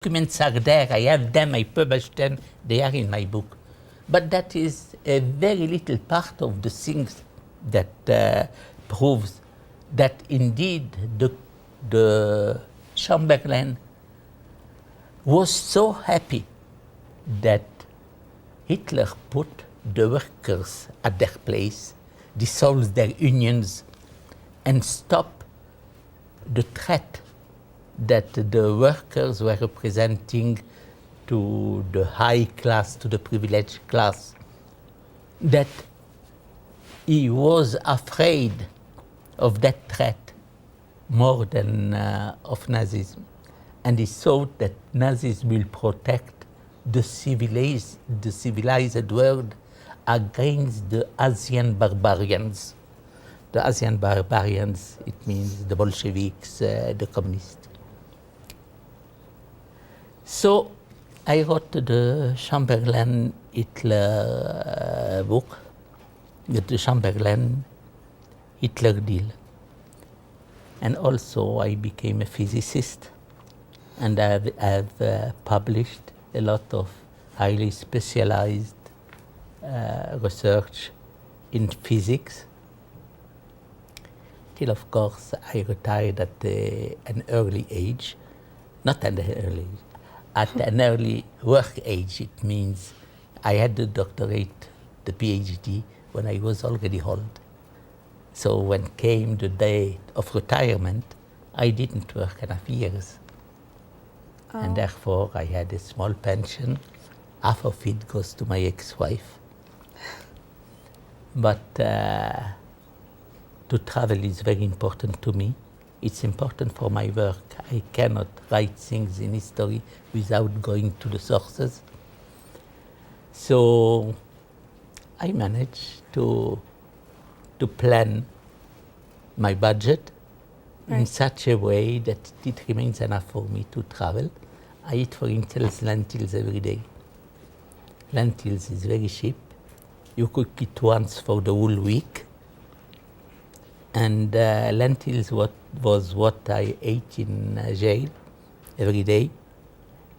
Documents are there, I have them, I published them, they are in my book. But that is a very little part of the things that proves that indeed the Chamberlain was so happy that Hitler put the workers at their place, dissolved their unions, and stopped the threat that the workers were representing to the high class, to the privileged class, that he was afraid of that threat more than of Nazism. And he thought that Nazism will protect the civilized world against the Asian barbarians. The Asian barbarians, it means the Bolsheviks, the communists. So I wrote the Chamberlain Hitler book, the Chamberlain Hitler deal. And also I became a physicist, and I have published a lot of highly specialized research in physics, till of course I retired at an early age, not at an early age, at an early work age. It means I had the doctorate, the PhD, when I was already old. So when came the day of retirement, I didn't work enough years. Oh. And therefore I had a small pension. Half of it goes to my ex-wife. But to travel is very important to me. It's important for my work. I cannot write things in history without going to the sources. So I managed to plan my budget in such a way that it remains enough for me to travel. I eat, for instance, lentils every day. Lentils is very cheap. You cook it once for the whole week. And lentils was what I ate in jail every day.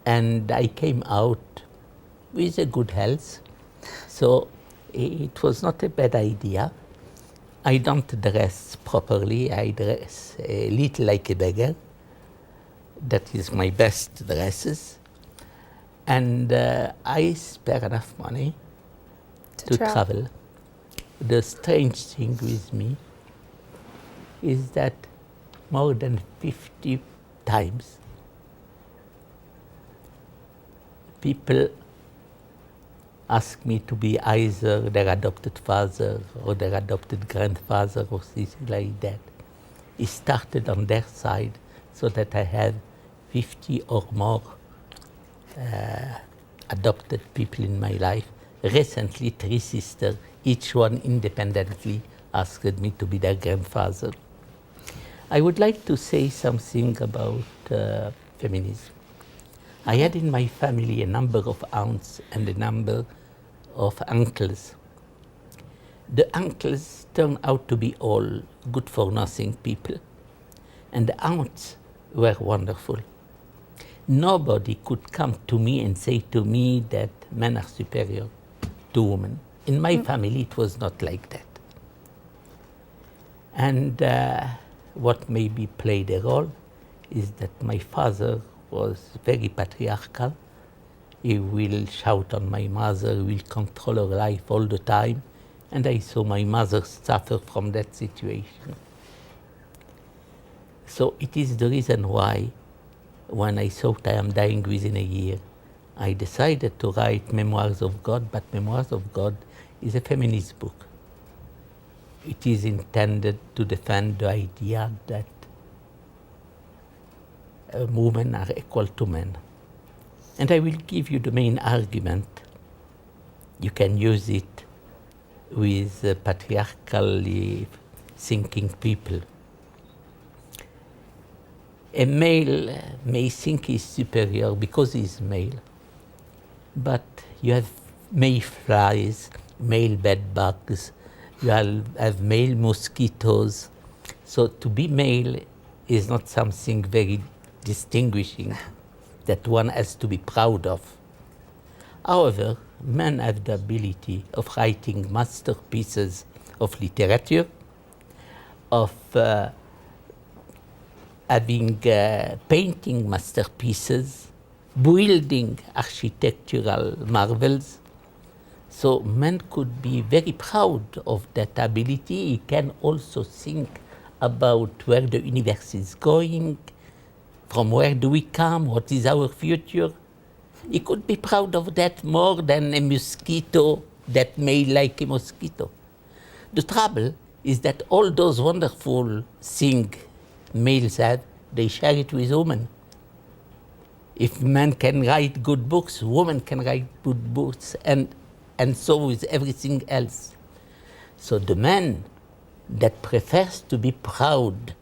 And I came out with a good health. So it was not a bad idea. I don't dress properly. I dress a little like a beggar. That is my best dresses. And I spare enough money to travel. The strange thing with me is that more than 50 times people ask me to be either their adopted father or their adopted grandfather or something like that. It started on their side so that I had 50 or more adopted people in my life. Recently, 3 sisters, each one independently, asked me to be their grandfather. I would like to say something about feminism. I had in my family a number of aunts and a number of uncles. The uncles turned out to be all good-for-nothing people, and the aunts were wonderful. Nobody could come to me and say to me that men are superior to women. In my family, it was not like that. And what maybe played a role is that my father was very patriarchal. He will shout on my mother, he will control her life all the time. And I saw my mother suffer from that situation. So it is the reason why, when I thought I am dying within a year, I decided to write Memoirs of God, but Memoirs of God is a feminist book. It is intended to defend the idea that women are equal to men. And I will give you the main argument. You can use it with patriarchally thinking people. A male may think he's superior because he's male, but you have male flies, male bed bugs, you have male mosquitoes. So to be male is not something very distinguishing. that one has to be proud of. However, men have the ability of writing masterpieces of literature, of having painting masterpieces, building architectural marvels. So men could be very proud of that ability. He can also think about where the universe is going, from where do we come, what is our future. He could be proud of that more than a mosquito that may like a mosquito. The trouble is that all those wonderful things males have, they share it with women. If men can write good books, women can write good books, and so with everything else. So the man that prefers to be proud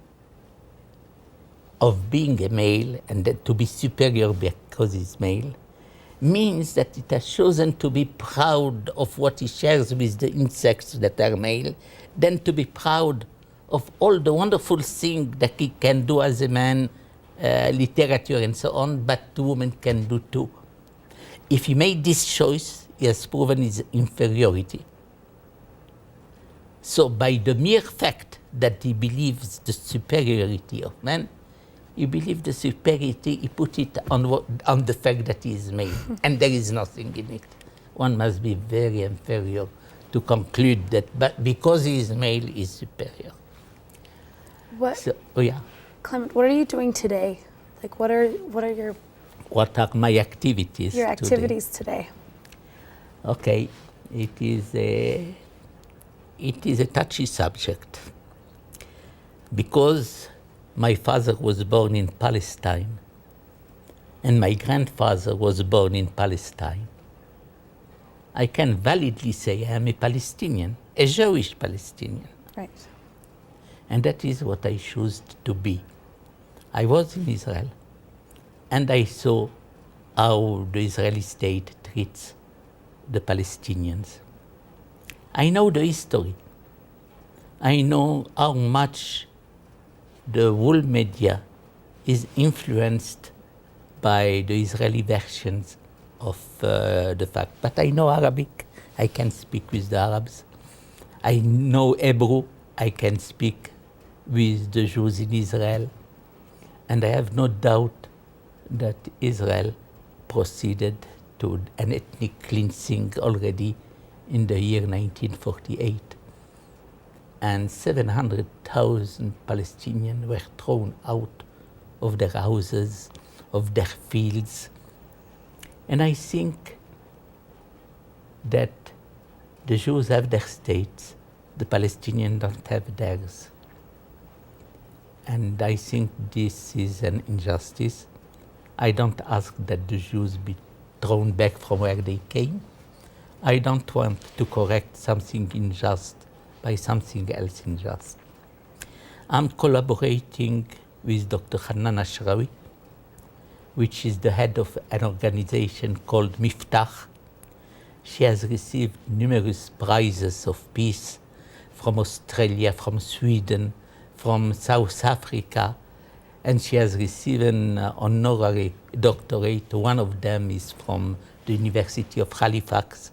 of being a male and that to be superior because he's male means that it has chosen to be proud of what he shares with the insects that are male than to be proud of all the wonderful things that he can do as a man, literature and so on, but women can do too. If he made this choice, he has proven his inferiority. So by the mere fact that he believes the superiority of man, he believes the superiority, he put it on the fact that he is male, and there is nothing in it. One must be very inferior to conclude that, but because he is male, he is superior. What? So, oh yeah. Clement, what are you doing today? Like, what are your What are my activities? your activities today? Okay, it is a touchy subject because my father was born in Palestine and my grandfather was born in Palestine. I can validly say I am a Palestinian, a Jewish Palestinian. Right. And that is what I chose to be. I was in Israel and I saw how the Israeli state treats the Palestinians. I know the history. I know how much the whole media is influenced by the Israeli versions of the fact. But I know Arabic. I can speak with the Arabs. I know Hebrew. I can speak with the Jews in Israel. And I have no doubt that Israel proceeded to an ethnic cleansing already in the year 1948. And 700,000 Palestinians were thrown out of their houses, of their fields. And I think that the Jews have their states, the Palestinians don't have theirs. And I think this is an injustice. I don't ask that the Jews be thrown back from where they came. I don't want to correct something unjust by something else unjust. I'm collaborating with Dr. Hanan Ashrawi, which is the head of an organization called Miftach. She has received numerous prizes of peace from Australia, from Sweden, from South Africa, and she has received an honorary doctorate. One of them is from the University of Halifax.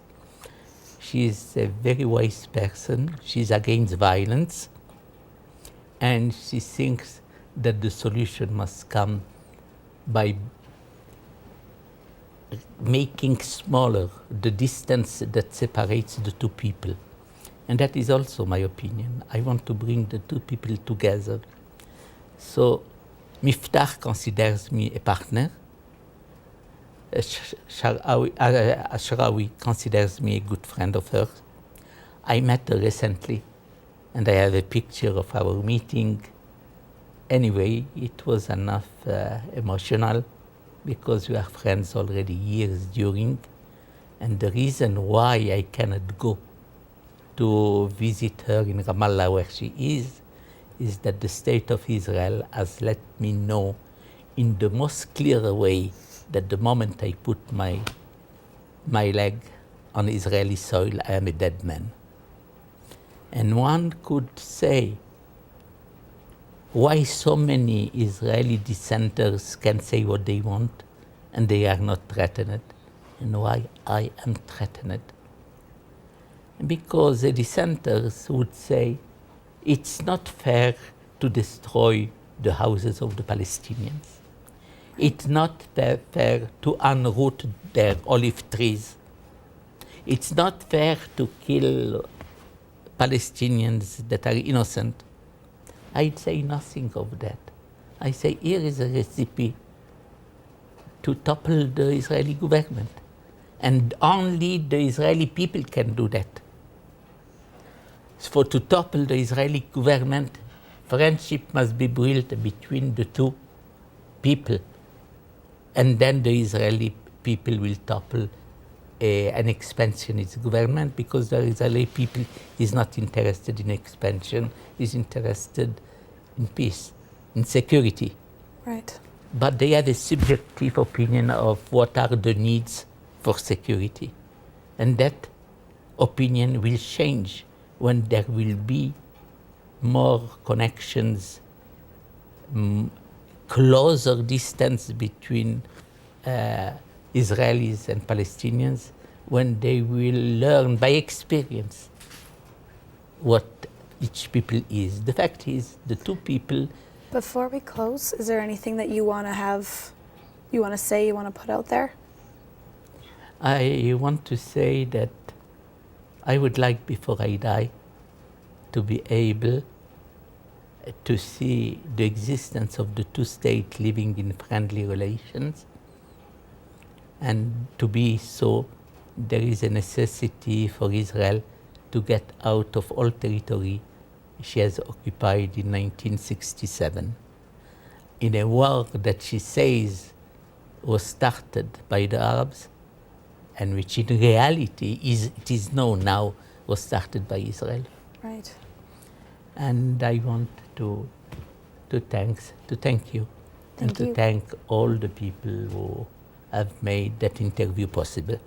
She is a very wise person. She's against violence, and she thinks that the solution must come by making smaller the distance that separates the two people. And that is also my opinion. I want to bring the two people together. So Miftach considers me a partner. Ashrawi considers me a good friend of hers. I met her recently, and I have a picture of our meeting. Anyway, it was enough emotional, because we are friends already years during. And the reason why I cannot go to visit her in Ramallah where she is that the state of Israel has let me know in the most clear way that the moment I put my leg on Israeli soil, I am a dead man. And one could say, why so many Israeli dissenters can say what they want, and they are not threatened. And why I am threatened? Because the dissenters would say it's not fair to destroy the houses of the Palestinians. It's not fair to unroot their olive trees. It's not fair to kill Palestinians that are innocent. I'd say nothing of that. I say here is a recipe to topple the Israeli government. And only the Israeli people can do that. For to topple the Israeli government, friendship must be built between the two people. And then the Israeli people will topple an expansionist government, because the Israeli people is not interested in expansion, is interested in peace, in security. Right. But they have a subjective opinion of what are the needs for security. And that opinion will change when there will be more connections, closer distance between Israelis and Palestinians, when they will learn by experience what each people is. The fact is, the two people... Before we close, is there anything that you want to say, you want to put out there? I want to say that I would like, before I die, to be able to see the existence of the two states living in friendly relations, and to be so, there is a necessity for Israel to get out of all territory she has occupied in 1967, in a war that she says was started by the Arabs, and which in reality it is known now was started by Israel. Right. And I want to thank you, and to thank all the people who have made that interview possible.